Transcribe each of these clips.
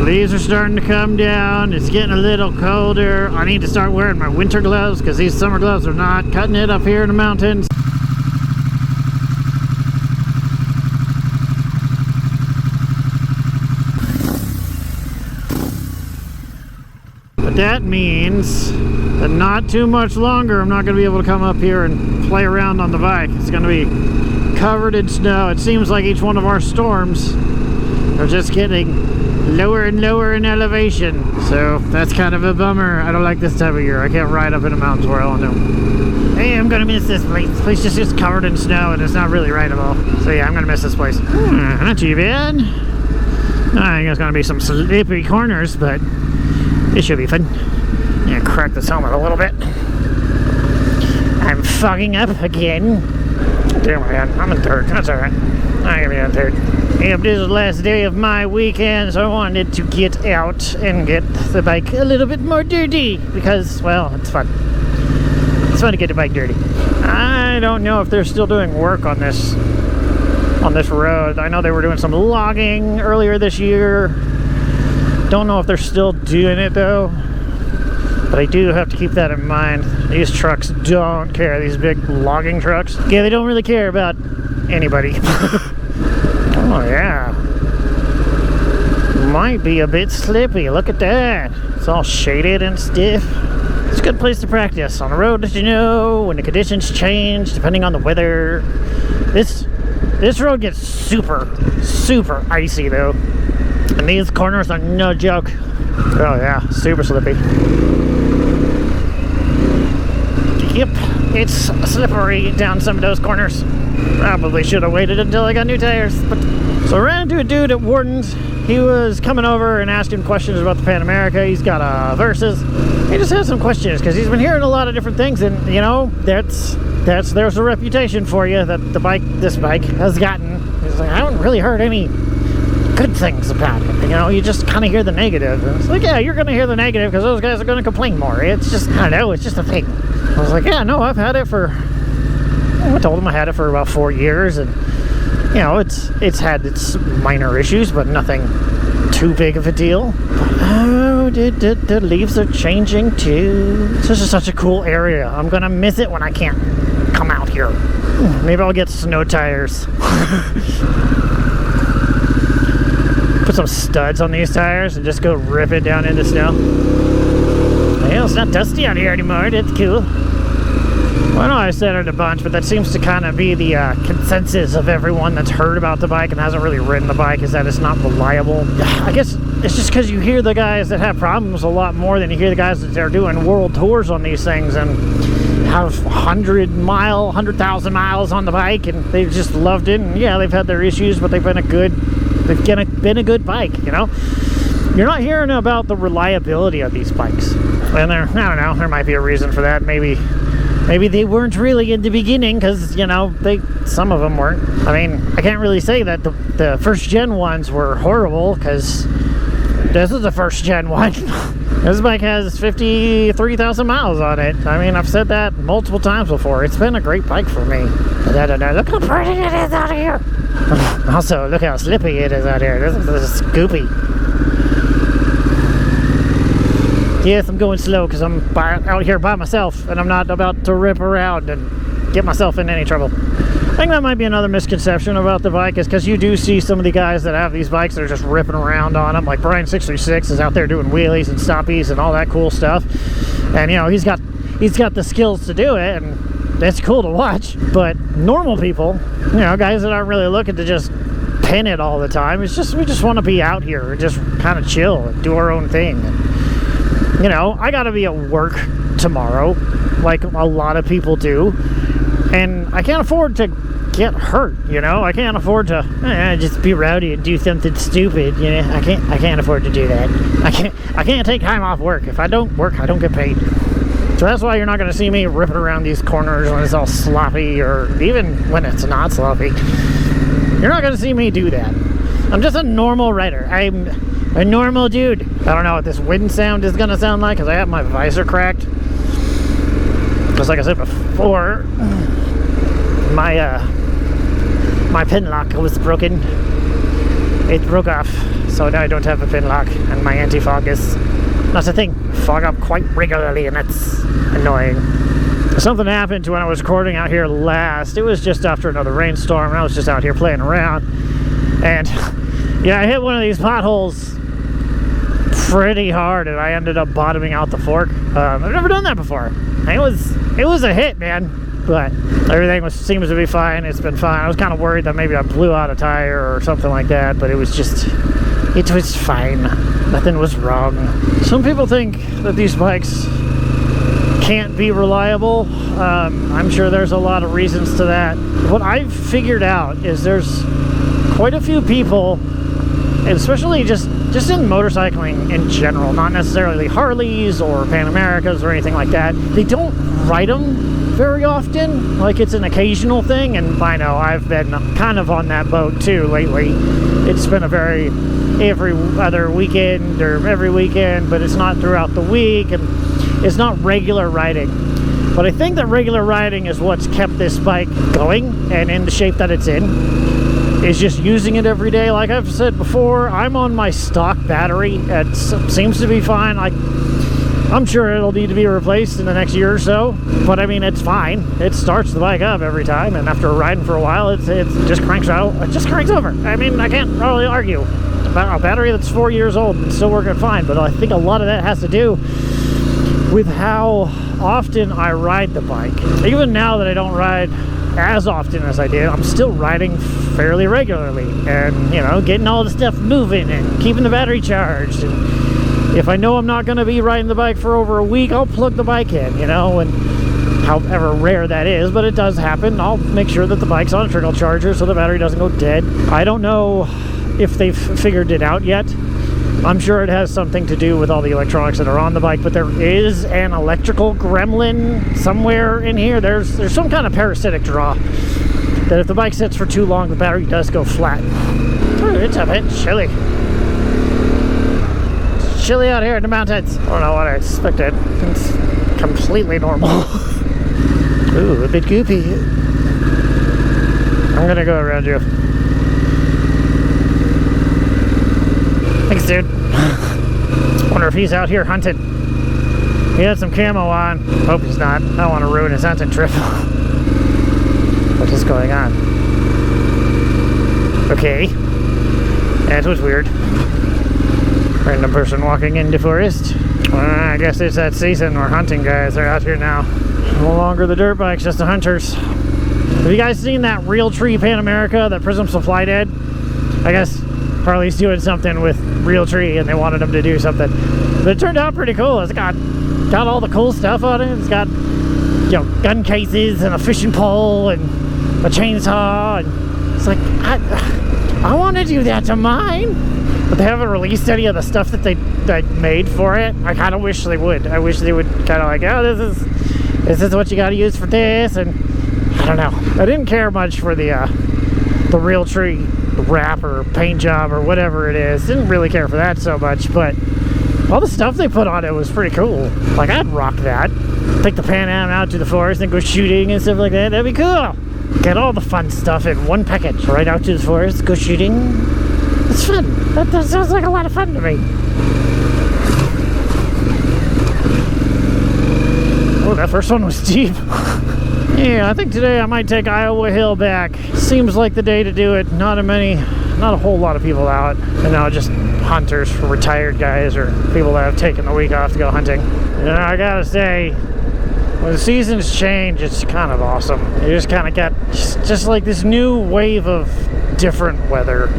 leaves are starting to come down. It's getting a little colder. I need to start wearing my winter gloves because these summer gloves are not cutting it up here in the mountains. But that means that not too much longer I'm not going to be able to come up here and play around on the bike. It's going to be covered in snow. It seems like each one of our storms are just getting lower and lower in elevation. So that's kind of a bummer. I don't like this time of year. I can't ride up in the mountains where I want to. Hey, I'm going to miss this place. This place just gets covered in snow and it's not really rideable. So yeah, I'm going to miss this place. Not too bad. I think there's going to be some slippery corners, but it should be fun. Yeah, crack this helmet a little bit. I'm fogging up again. Damn, man, I'm in third. That's alright. I'm gonna be in third. Yep, this is the last day of my weekend, so I wanted to get out and get the bike a little bit more dirty because, well, it's fun. It's fun to get the bike dirty. I don't know if they're still doing work on this road. I know they were doing some logging earlier this year. Don't know if they're still doing it though, but I do have to keep that in mind. These trucks don't care. These big logging trucks, yeah, they don't really care about anybody. Oh yeah, might be a bit slippy. Look at that. It's all shaded and stiff. It's a good place to practice on the road, as you know, when the conditions change depending on the weather. This road gets super icy though. And these corners are no joke. Oh yeah, super slippy. Yep, it's slippery down some of those corners. Probably should have waited until I got new tires. But so I ran into a dude at Warden's. He was coming over and asking questions about the Pan America. He's got a Versus. He just had some questions because he's been hearing a lot of different things, and you know, there's a reputation for you that this bike has gotten. He's like, I haven't really heard any good things about it. You know, you just kind of hear the negative. And it's like, yeah, you're going to hear the negative because those guys are going to complain more. It's just, I don't know, it's just a thing. I was like, yeah, no, I've had it for, I told him I had it for about 4 years, and you know, it's had its minor issues, but nothing too big of a deal. Oh, the leaves are changing too. This is such a cool area. I'm gonna miss it when I can't come out here. Maybe I'll get snow tires. Put some studs on these tires and just go rip it down into snow. Well, it's not dusty out here anymore. That's cool. Well, I know I said it a bunch, but that seems to kind of be the consensus of everyone that's heard about the bike and hasn't really ridden the bike, is that it's not reliable. I guess it's just because you hear the guys that have problems a lot more than you hear the guys that are doing world tours on these things and have 100,000 miles on the bike, and they've just loved it. And yeah, they've had their issues, but they've been a good bike, you know? You're not hearing about the reliability of these bikes. And I don't know, there might be a reason for that. Maybe they weren't really in the beginning, because, you know, some of them weren't. I mean, I can't really say that the first gen ones were horrible, because this is the first gen one. This bike has 53,000 miles on it. I mean, I've said that multiple times before. It's been a great bike for me. But look how pretty it is out here. Also, look how slippy it is out here. This is scoopy. Yes, I'm going slow because I'm out here by myself and I'm not about to rip around and get myself in any trouble. I think that might be another misconception about the bike, is because you do see some of the guys that have these bikes that are just ripping around on them. Like Brian 636 is out there doing wheelies and stoppies and all that cool stuff. And you know, he's got the skills to do it, and it's cool to watch. But normal people, you know, guys that aren't really looking to just pin it all the time, we just want to be out here and just kind of chill and do our own thing. You know, I gotta be at work tomorrow, like a lot of people do, and I can't afford to get hurt. You know, I can't afford to just be rowdy and do something stupid. You know, I can't afford to do that. I can't take time off work. If I don't work, I don't get paid. So that's why you're not gonna see me ripping around these corners when it's all sloppy, or even when it's not sloppy. You're not gonna see me do that. I'm just a normal rider. I'm a normal dude. I don't know what this wind sound is gonna sound like because I have my visor cracked. Because like I said before, my pin lock was broken. it broke off, so now I don't have a pin lock, and my anti-fog is not a thing. Fog up quite regularly, and that's annoying. Something happened when I was recording out here last. It was just after another rainstorm, and I was just out here playing around, and yeah, I hit one of these potholes pretty hard, and I ended up bottoming out the fork. I've never done that before. It was a hit, man. But everything seems to be fine. It's been fine. I was kind of worried that maybe I blew out a tire or something like that, but it was fine. Nothing was wrong. Some people think that these bikes can't be reliable. I'm sure there's a lot of reasons to that. What I've figured out is there's quite a few people, especially just in motorcycling in general, not necessarily Harleys or Pan Americas or anything like that, they don't ride them very often. Like, it's an occasional thing, and I know I've been kind of on that boat too lately. It's been every other weekend or every weekend, but it's not throughout the week, and it's not regular riding. But I think that regular riding is what's kept this bike going and in the shape that it's in, is just using it every day. Like I've said before, I'm on my stock battery. It seems to be fine. I'm sure it'll need to be replaced in the next year or so, but I mean, it's fine. It starts the bike up every time, and after riding for a while, it just cranks out. It just cranks over. I mean, I can't really argue about a battery that's 4 years old and still working fine, but I think a lot of that has to do with how often I ride the bike. Even now that I don't ride as often as I did, I'm still riding fairly regularly, and you know, getting all the stuff moving and keeping the battery charged. And if I know I'm not going to be riding the bike for over a week, I'll plug the bike in, you know, and however rare that is, but it does happen. I'll make sure that the bike's on a trickle charger so the battery doesn't go dead. I don't know if they've figured it out yet. I'm sure it has something to do with all the electronics that are on the bike, but there is an electrical gremlin somewhere in here. There's some kind of parasitic draw that if the bike sits for too long, the battery does go flat. Ooh, it's a bit chilly. It's chilly out here in the mountains. I don't know what I expected. It's completely normal. Ooh, a bit goopy. I'm gonna go around you. Thanks, dude. Wonder if he's out here hunting. He had some camo on. Hope he's not. I don't want to ruin his hunting trip. What is going on? Okay. That was weird. Random person walking into forest. I guess it's that season where hunting guys are out here now. No longer the dirt bikes, just the hunters. Have you guys seen that Real Tree Pan America that Prism Supply did? I guess Harley's doing something with Real Tree and they wanted him to do something. But it turned out pretty cool. It's got all the cool stuff on it. It's got, you know, gun cases and a fishing pole and a chainsaw. And it's like, I want to do that to mine. But they haven't released any of the stuff that they made for it. I kind of wish they would. I wish they would kind of like, oh, this is what you got to use for this. And I don't know. I didn't care much for the Real Tree wrap or paint job or whatever it is. Didn't really care for that so much, but all the stuff they put on it was pretty cool. Like, I'd rock that. Take the Pan Am out to the forest and go shooting and stuff like that. That'd be cool. Get all the fun stuff in one package. Right out to the forest, go shooting. It's fun. That sounds like a lot of fun to me. Oh, that first one was deep. Yeah, I think today I might take Iowa Hill back. Seems like the day to do it. Not a whole lot of people out. And now just hunters, retired guys, or people that have taken the week off to go hunting. You know, I gotta say, when the seasons change, it's kind of awesome. You just kind of get just like this new wave of different weather.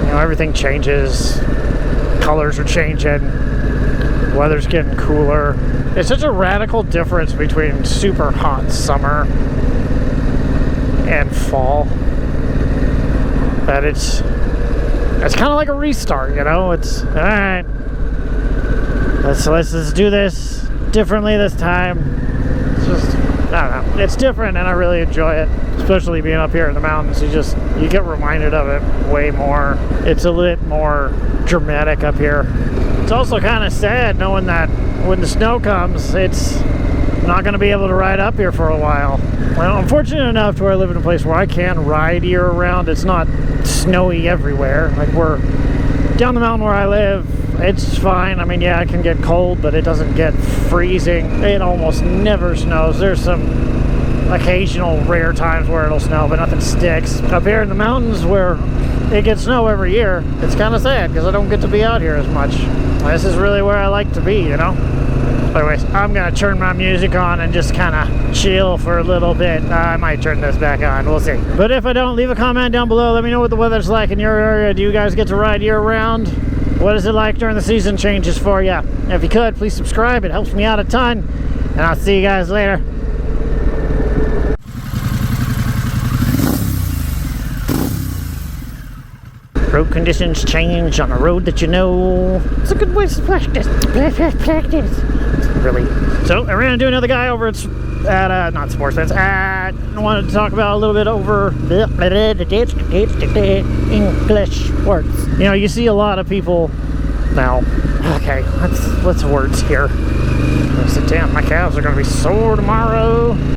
You know, everything changes. Colors are changing. Weather's getting cooler. It's such a radical difference between super hot summer and fall that it's kind of like a restart, you know? It's all right. Let's do this differently this time. It's just, I don't know. It's different, and I really enjoy it. Especially being up here in the mountains, you get reminded of it way more. It's a little more dramatic up here. It's also kind of sad knowing that when the snow comes, it's not going to be able to ride up here for a while. Well, I'm fortunate enough to where I live in a place where I can ride year round. It's not snowy everywhere. Like, we're down the mountain where I live, it's fine. I mean, yeah, it can get cold, but it doesn't get freezing. It almost never snows. There's some occasional rare times where it'll snow, but nothing sticks. Up here in the mountains where it gets snow every year, it's kind of sad because I don't get to be out here as much. This is really where I like to be, you know? Anyways, I'm gonna turn my music on and just kind of chill for a little bit. I might turn this back on, we'll see. But if I don't, leave a comment down below. Let me know what the weather's like in your area. Do you guys get to ride year round? What is it like during the season changes for you? If you could, please subscribe. It helps me out a ton. And I'll see you guys later. Road conditions change on a road that you know. It's a good way to practice. Practice. Really. So I ran into another guy over at not Sports Fence. I wanted to talk about a little bit over English words. You know, you see a lot of people now. Okay, let's words here. I said, damn, my calves are gonna be sore tomorrow.